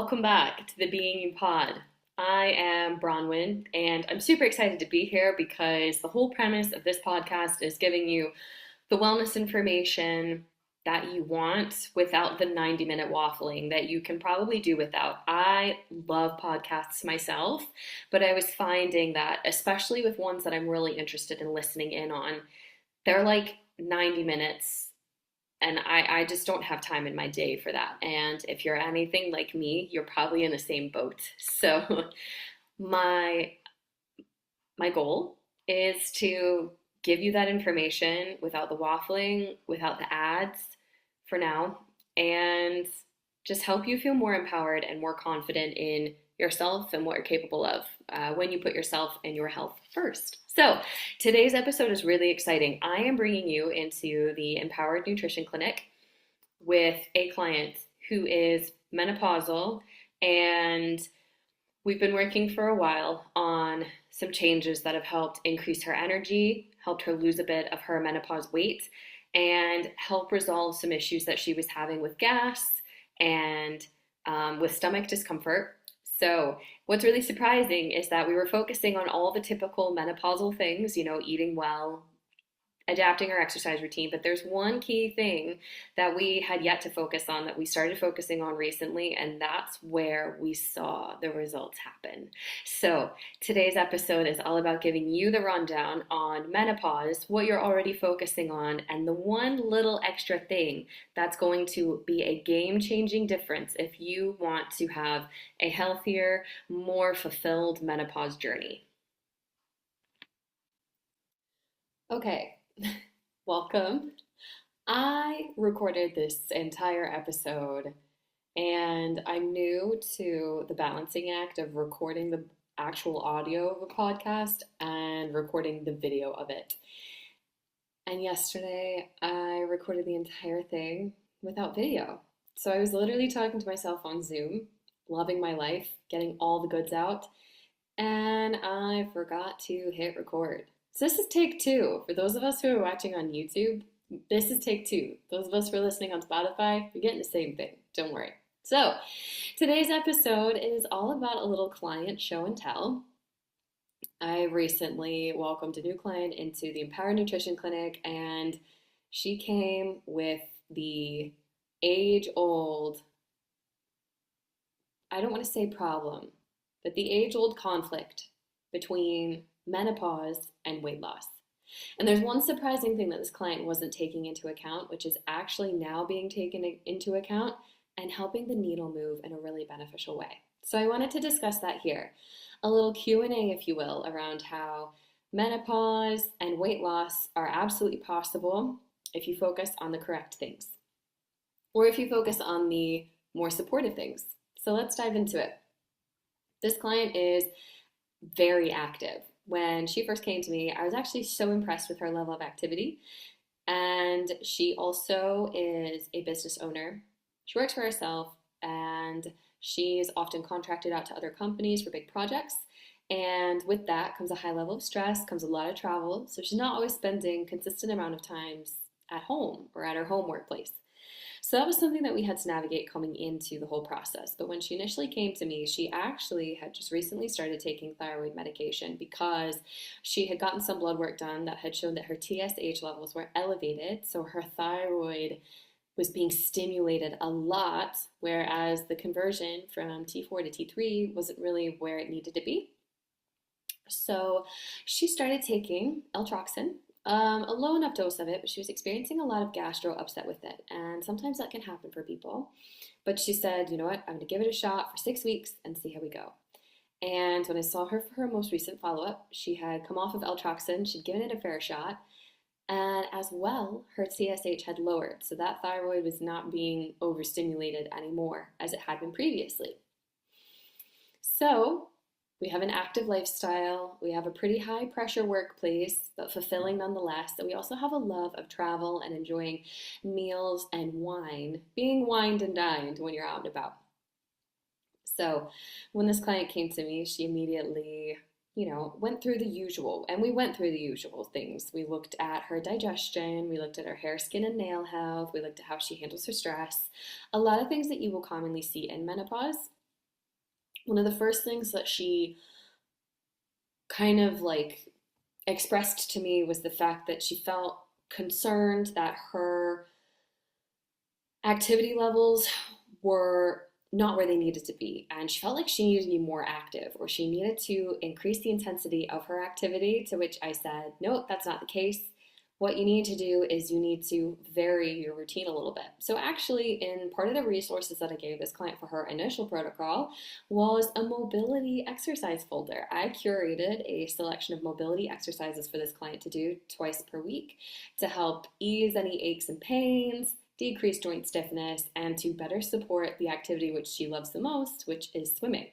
Welcome back to the Being You Pod. I am Bronwyn, and I'm super excited to be here because the whole premise of this podcast is giving you the wellness information that you want without the 90-minute waffling that you can probably do without. I love podcasts myself, but I was finding that, especially with ones that I'm really interested in listening in on, they're like 90 minutes and I just don't have time in my day for that. And if you're anything like me, you're probably in the same boat. So my my goal is to give you that information without the waffling, without the ads for now, and just help you feel more empowered and more confident in yourself and what you're capable of when you put yourself and your health first. So today's episode is really exciting. I am bringing you into the Empowered Nutrition Clinic with a client who is menopausal, and we've been working for a while on some changes that have helped increase her energy, helped her lose a bit of her menopause weight, and help resolve some issues that she was having with gas and with stomach discomfort. So what's really surprising is that we were focusing on all the typical menopausal things, eating well, adapting our exercise routine, but there's one key thing that we had yet to focus on that we started focusing on recently, and that's where we saw the results happen. So today's episode is all about giving you the rundown on menopause, what you're already focusing on, and the one little extra thing that's going to be a game-changing difference if you want to have a healthier, more fulfilled menopause journey. Okay. Welcome. I recorded this entire episode and I'm new to the balancing act of recording the actual audio of a podcast and recording the video of it. And yesterday I recorded the entire thing without video. So I was literally talking to myself on Zoom, loving my life, getting all the goods out, and I forgot to hit record. So this is take two. For those of us who are watching on YouTube, this is take two. Those of us who are listening on Spotify, you're getting the same thing. Don't worry. So today's episode is all about a little client show and tell. I recently welcomed a new client into the Empowered Nutrition Clinic, and she came with the age-old, I don't want to say problem, but the age-old conflict between menopause and weight loss. And there's one surprising thing that this client wasn't taking into account, which is actually now being taken into account and helping the needle move in a really beneficial way. So I wanted to discuss that here. A little Q&A, if you will, around how menopause and weight loss are absolutely possible if you focus on the correct things, or if you focus on the more supportive things. So let's dive into it. This client is very active. When she first came to me, I was actually so impressed with her level of activity. And she also is a business owner. She works for herself, and she is often contracted out to other companies for big projects. And with that comes a high level of stress, comes a lot of travel. So she's not always spending consistent amount of times at home or at her home workplace. So that was something that we had to navigate coming into the whole process. But when she initially came to me, she actually had just recently started taking thyroid medication because she had gotten some blood work done that had shown that her TSH levels were elevated. So her thyroid was being stimulated a lot, whereas the conversion from T4 to T3 wasn't really where it needed to be. So she started taking L-Troxin. A low enough dose of it, but she was experiencing a lot of gastro upset with it. And sometimes that can happen for people. But she said, you know what, I'm going to give it a shot for 6 weeks and see how we go. And when I saw her for her most recent follow-up, she had come off of L-Troxin. She'd given it a fair shot. And as well, her TSH had lowered. So that thyroid was not being overstimulated anymore as it had been previously. So we have an active lifestyle, we have a pretty high pressure workplace, but fulfilling nonetheless. And we also have a love of travel and enjoying meals and wine, being wined and dined when you're out and about. So when this client came to me, she immediately, went through the usual, and we went through the usual things. We looked at her digestion, we looked at her hair, skin, and nail health, we looked at how she handles her stress, a lot of things that you will commonly see in menopause. One of the first things that she kind of like expressed to me was the fact that she felt concerned that her activity levels were not where they needed to be. And she felt like she needed to be more active or she needed to increase the intensity of her activity. To which I said, no, that's not the case. What you need to do is you need to vary your routine a little bit. So, actually, in part of the resources that I gave this client for her initial protocol was a mobility exercise folder. I curated a selection of mobility exercises for this client to do twice per week to help ease any aches and pains, decrease joint stiffness, and to better support the activity which she loves the most, which is swimming.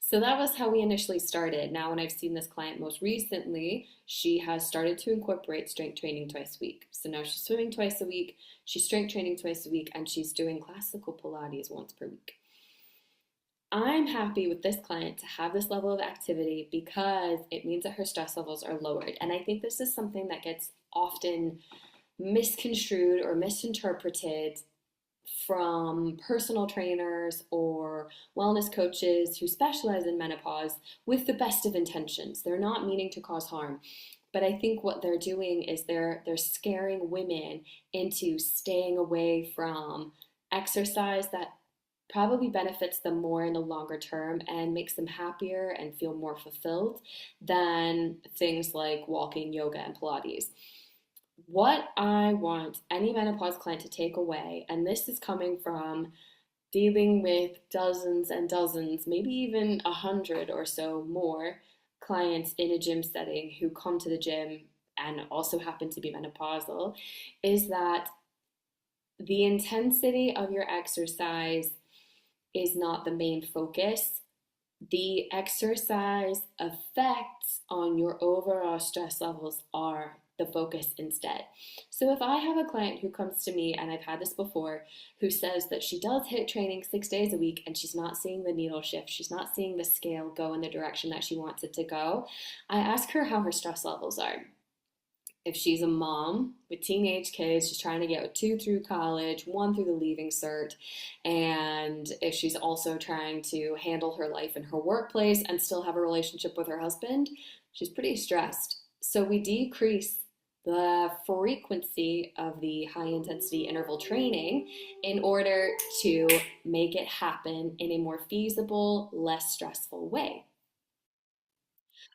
So that was how we initially started. Now, when I've seen this client most recently, she has started to incorporate strength training twice a week. So now she's swimming twice a week, she's strength training twice a week, and she's doing classical Pilates once per week. I'm happy with this client to have this level of activity because it means that her stress levels are lowered. And I think this is something that gets often misconstrued or misinterpreted from personal trainers or wellness coaches who specialize in menopause with the best of intentions. They're not meaning to cause harm. But I think what they're doing is they're scaring women into staying away from exercise that probably benefits them more in the longer term and makes them happier and feel more fulfilled than things like walking, yoga, and Pilates. What I want any menopause client to take away, and this is coming from dealing with dozens and dozens, maybe even 100 or so more clients in a gym setting who come to the gym and also happen to be menopausal, is that the intensity of your exercise is not the main focus. The exercise effects on your overall stress levels are the focus instead. So if I have a client who comes to me, and I've had this before, who says that she does HIIT training 6 days a week and she's not seeing the needle shift, she's not seeing the scale go in the direction that she wants it to go, I ask her how her stress levels are. If she's a mom with teenage kids, she's trying to get 2 through college, 1 through the leaving cert, and if she's also trying to handle her life in her workplace and still have a relationship with her husband, she's pretty stressed. So we decrease the frequency of the high intensity interval training in order to make it happen in a more feasible, less stressful way.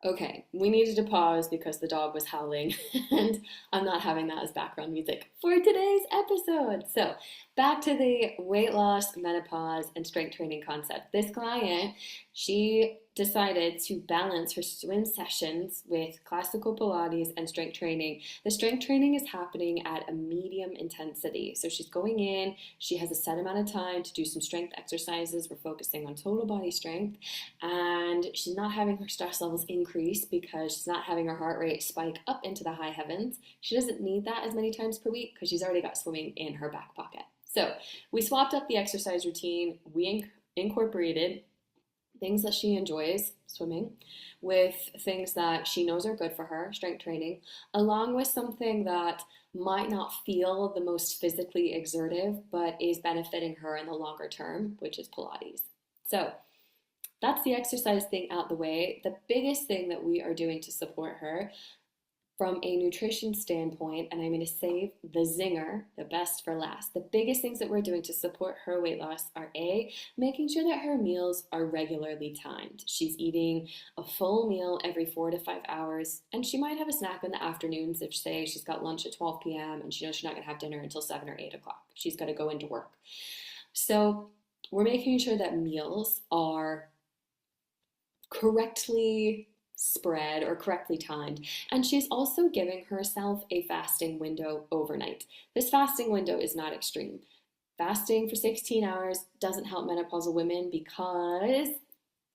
Okay, we needed to pause because the dog was howling, and I'm not having that as background music for today's episode. So, back to the weight loss, menopause, and strength training concept. This client, she decided to balance her swim sessions with classical Pilates and strength training. The strength training is happening at a medium intensity. So, she's going in, she has a set amount of time to do some strength exercises. We're focusing on total body strength, and she's not having her stress levels increase because she's not having her heart rate spike up into the high heavens. She doesn't need that as many times per week because she's already got swimming in her back pocket. So we swapped up the exercise routine. We incorporated things that she enjoys, swimming, with things that she knows are good for her, strength training, along with something that might not feel the most physically exertive, but is benefiting her in the longer term, which is Pilates. So that's the exercise thing out the way. The biggest thing that we are doing to support her from a nutrition standpoint, and I'm going to save the zinger, the best for last. The biggest things that we're doing to support her weight loss are A, making sure that her meals are regularly timed. She's eating a full meal every 4 to 5 hours, and she might have a snack in the afternoons if, say, she's got lunch at 12 p.m. and she knows she's not going to have dinner until 7 or 8 o'clock. She's got to go into work. So we're making sure that meals are correctly spread or correctly timed. And she's also giving herself a fasting window overnight. This fasting window is not extreme. Fasting for 16 hours doesn't help menopausal women because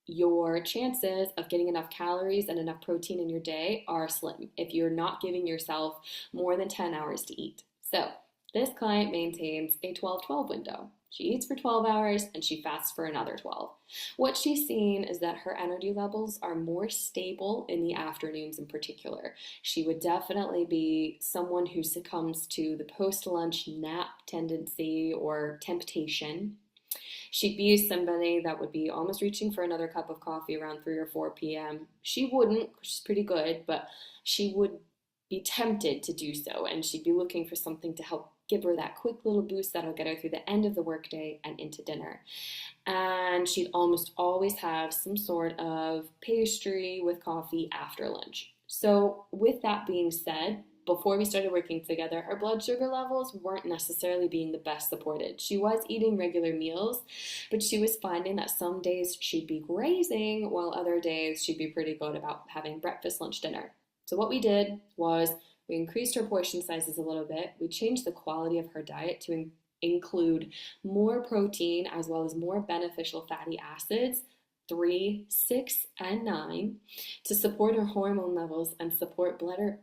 your chances of getting enough calories and enough protein in your day are slim if you're not giving yourself more than 10 hours to eat. So this client maintains a 12-12 window. She eats for 12 hours and she fasts for another 12. What she's seen is that her energy levels are more stable in the afternoons in particular. She would definitely be someone who succumbs to the post-lunch nap tendency or temptation. She'd be somebody that would be almost reaching for another cup of coffee around 3 or 4 p.m. She wouldn't, 'cause she's pretty good, but she would be tempted to do so, and she'd be looking for something to help give her that quick little boost that'll get her through the end of the workday and into dinner. And she'd almost always have some sort of pastry with coffee after lunch. So, with that being said, before we started working together, her blood sugar levels weren't necessarily being the best supported. She was eating regular meals, but she was finding that some days she'd be grazing, while other days she'd be pretty good about having breakfast, lunch, dinner. So, what we did was we increased her portion sizes a little bit. We changed the quality of her diet to include more protein as well as more beneficial fatty acids, 3, 6, and 9, to support her hormone levels and support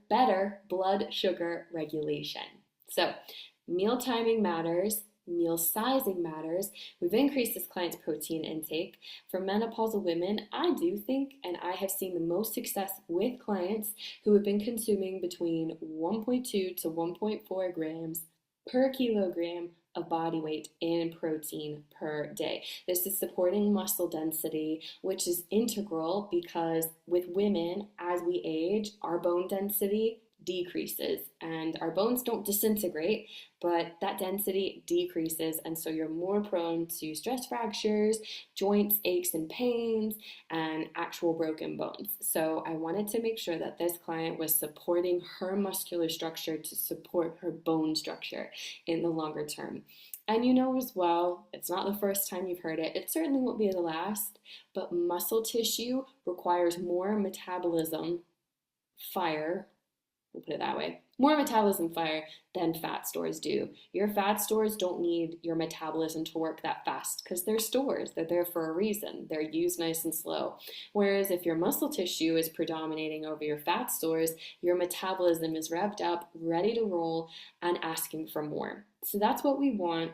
better blood sugar regulation. So, meal timing matters, meal sizing matters. We've increased this client's protein intake. For menopausal women, I do think, and I have seen the most success with clients who have been consuming between 1.2 to 1.4 grams per kilogram of body weight in protein per day. This is supporting muscle density, which is integral because with women, as we age, our bone density decreases and our bones don't disintegrate, but that density decreases, and so you're more prone to stress fractures, joints, aches and pains, and actual broken bones. So I wanted to make sure that this client was supporting her muscular structure to support her bone structure in the longer term. And you know as well, it's not the first time you've heard it, it certainly won't be the last, but muscle tissue requires more metabolism fire, we'll put it that way, more metabolism fire than fat stores do. Your fat stores don't need your metabolism to work that fast because they're stores. They're there for a reason. They're used nice and slow. Whereas if your muscle tissue is predominating over your fat stores, your metabolism is revved up, ready to roll, and asking for more. So that's what we want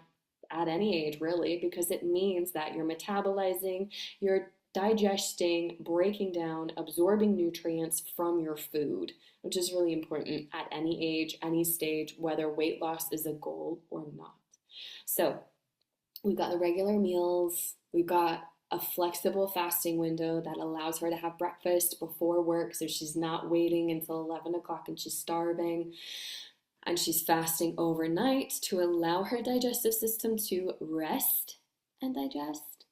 at any age, really, because it means that you're metabolizing, you're digesting, breaking down, absorbing nutrients from your food, which is really important at any age, any stage, whether weight loss is a goal or not. So we've got the regular meals, we've got a flexible fasting window that allows her to have breakfast before work so she's not waiting until 11 o'clock and she's starving. And she's fasting overnight to allow her digestive system to rest and digest.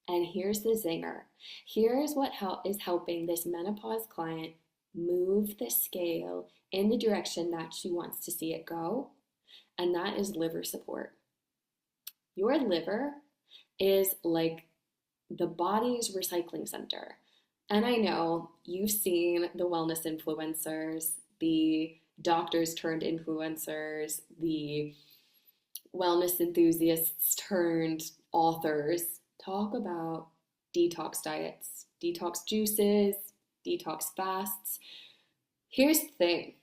And here's the zinger. Here's what is helping this menopause client move the scale in the direction that she wants to see it go, and that is liver support. Your liver is like the body's recycling center. And I know you've seen the wellness influencers, the doctors turned influencers, the wellness enthusiasts turned authors talk about detox diets, detox juices, detox fasts. Here's the thing.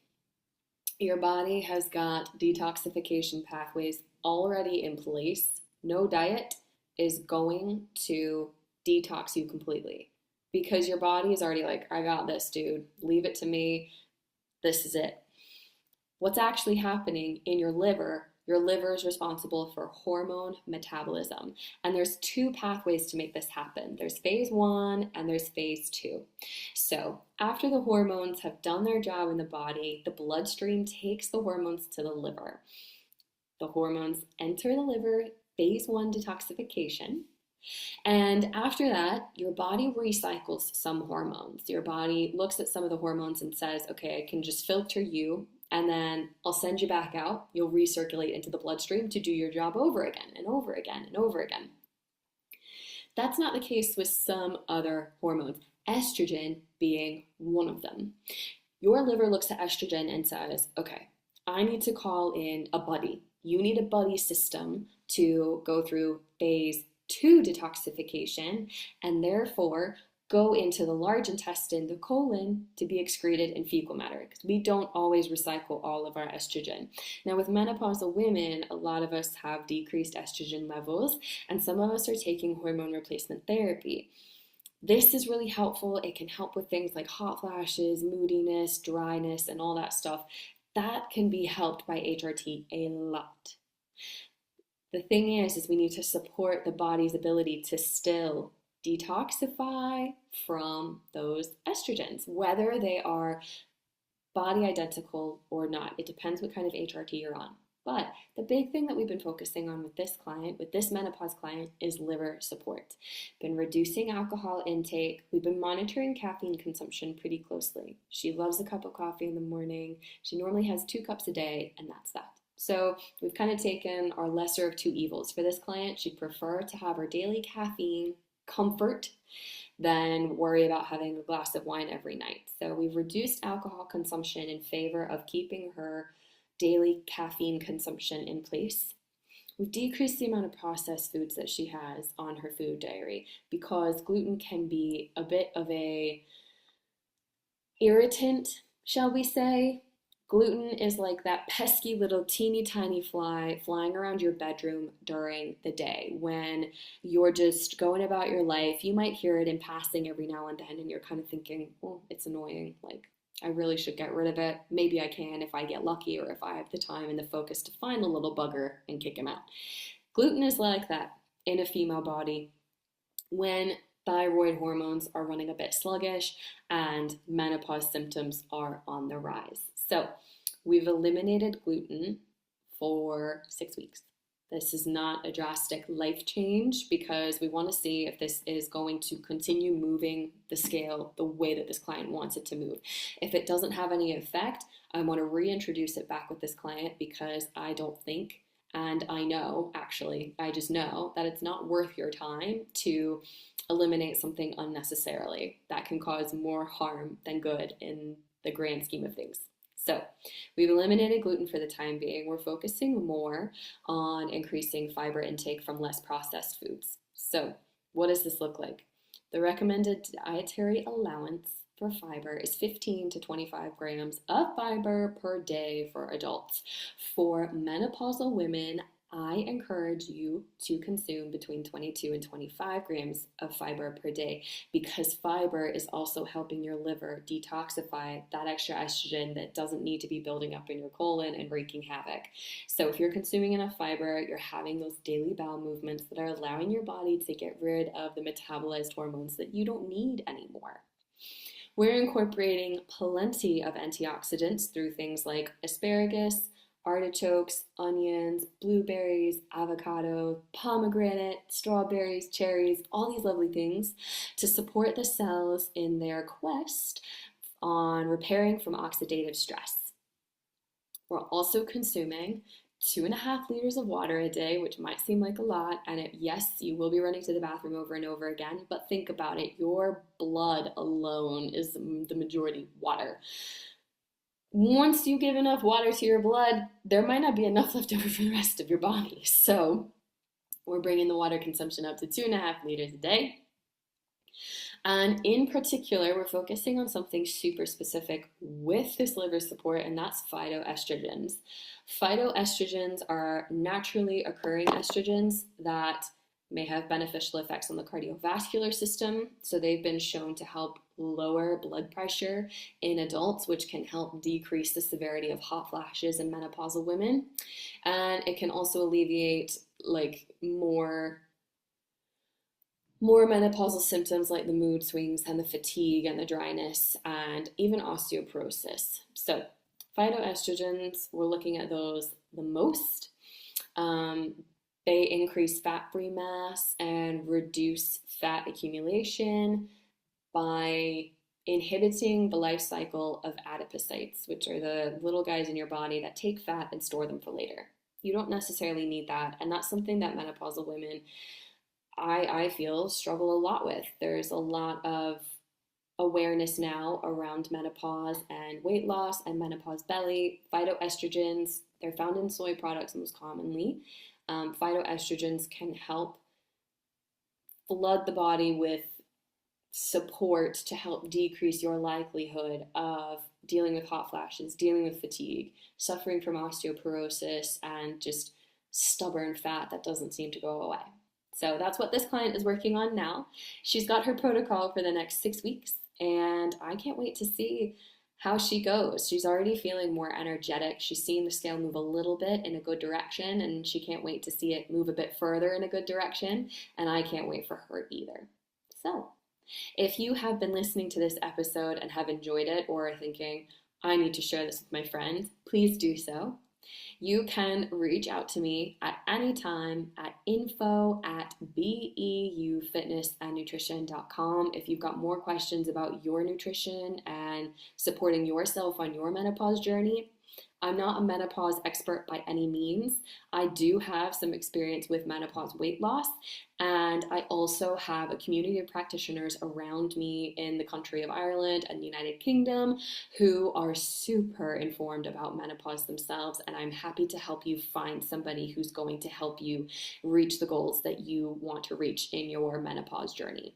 Your body has got detoxification pathways already in place. No diet is going to detox you completely because your body is already like, I got this, dude. Leave it to me. This is it. What's actually happening in your liver is responsible for hormone metabolism. And there's 2 pathways to make this happen. There's phase 1 and there's phase 2. So after the hormones have done their job in the body, the bloodstream takes the hormones to the liver. The hormones enter the liver, phase 1 detoxification. And after that, your body recycles some hormones. Your body looks at some of the hormones and says, okay, I can just filter you, and then I'll send you back out. You'll recirculate into the bloodstream to do your job over again and over again and over again. That's not the case with some other hormones, estrogen being one of them. Your liver looks at estrogen and says, okay, I need to call in a buddy. You need a buddy system to go through phase 2 detoxification and therefore go into the large intestine, the colon, to be excreted in fecal matter because we don't always recycle all of our estrogen. Now with menopausal women, a lot of us have decreased estrogen levels and some of us are taking hormone replacement therapy. This is really helpful. It can help with things like hot flashes, moodiness, dryness, and all that stuff. That can be helped by HRT a lot. The thing is we need to support the body's ability to still detoxify from those estrogens, whether they are body identical or not. It depends what kind of HRT you're on. But the big thing that we've been focusing on with this client, with this menopause client, is liver support. Been reducing alcohol intake. We've been monitoring caffeine consumption pretty closely. She loves a cup of coffee in the morning. She normally has 2 cups a day, and that's that. So we've kind of taken our lesser of two evils. For this client, she'd prefer to have her daily caffeine comfort than worry about having a glass of wine every night. So we've reduced alcohol consumption in favor of keeping her daily caffeine consumption in place. We've decreased the amount of processed foods that she has on her food diary because gluten can be a bit of a irritant, shall we say. Gluten is like that pesky little teeny tiny fly flying around your bedroom during the day. When you're just going about your life, you might hear it in passing every now and then, and you're kind of thinking, well, it's annoying. Like, I really should get rid of it. Maybe I can if I get lucky or if I have the time and the focus to find the little bugger and kick him out. Gluten is like that in a female body when thyroid hormones are running a bit sluggish and menopause symptoms are on the rise. So we've eliminated gluten for 6 weeks. This is not a drastic life change because we want to see if this is going to continue moving the scale the way that this client wants it to move. If it doesn't have any effect, I want to reintroduce it back with this client because I don't think, and I know, actually, I just know that it's not worth your time to eliminate something unnecessarily. That can cause more harm than good in the grand scheme of things. So we've eliminated gluten for the time being. We're focusing more on increasing fiber intake from less processed foods. So what does this look like? The recommended dietary allowance for fiber is 15 to 25 grams of fiber per day for adults. For menopausal women, I encourage you to consume between 22 and 25 grams of fiber per day because fiber is also helping your liver detoxify that extra estrogen that doesn't need to be building up in your colon and wreaking havoc. So if you're consuming enough fiber, you're having those daily bowel movements that are allowing your body to get rid of the metabolized hormones that you don't need anymore. We're incorporating plenty of antioxidants through things like asparagus, artichokes, onions, blueberries, avocado, pomegranate, strawberries, cherries, all these lovely things to support the cells in their quest on repairing from oxidative stress. We're also consuming 2.5 liters of water a day, which might seem like a lot, and yes, you will be running to the bathroom over and over again, but think about it. Your blood alone is the majority water. Once you give enough water to your blood, there might not be enough left over for the rest of your body. So we're bringing the water consumption up to 2.5 liters a day. And in particular, we're focusing on something super specific with this liver support, and that's phytoestrogens. Phytoestrogens are naturally occurring estrogens that may have beneficial effects on the cardiovascular system. So they've been shown to help lower blood pressure in adults, which can help decrease the severity of hot flashes in menopausal women. And it can also alleviate more menopausal symptoms like the mood swings and the fatigue and the dryness and even osteoporosis. So phytoestrogens, we're looking at those the most. They increase fat-free mass and reduce fat accumulation by inhibiting the life cycle of adipocytes, which are the little guys in your body that take fat and store them for later. You don't necessarily need that, and that's something that menopausal women, I feel, struggle a lot with. There's a lot of awareness now around menopause and weight loss and menopause belly. Phytoestrogens, they're found in soy products most commonly. Phytoestrogens can help flood the body with support to help decrease your likelihood of dealing with hot flashes, dealing with fatigue, suffering from osteoporosis, and just stubborn fat that doesn't seem to go away. So that's what this client is working on now. She's got her protocol for the next 6 weeks, and I can't wait to see how she goes. She's already feeling more energetic. She's seeing the scale move a little bit in a good direction, and she can't wait to see it move a bit further in a good direction. And I can't wait for her either. So, if you have been listening to this episode and have enjoyed it or are thinking, I need to share this with my friends, please do so. You can reach out to me at any time at info@beufitnessandnutrition.com if you've got more questions about your nutrition and supporting yourself on your menopause journey. I'm not a menopause expert by any means. I do have some experience with menopause weight loss, and I also have a community of practitioners around me in the country of Ireland and the United Kingdom who are super informed about menopause themselves, and I'm happy to help you find somebody who's going to help you reach the goals that you want to reach in your menopause journey.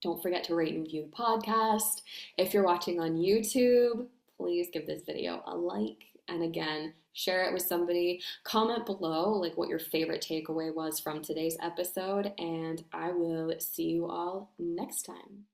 Don't forget to rate and review the podcast. If you're watching on YouTube, please give this video a like, and again, share it with somebody. Comment below like what your favorite takeaway was from today's episode, and I will see you all next time.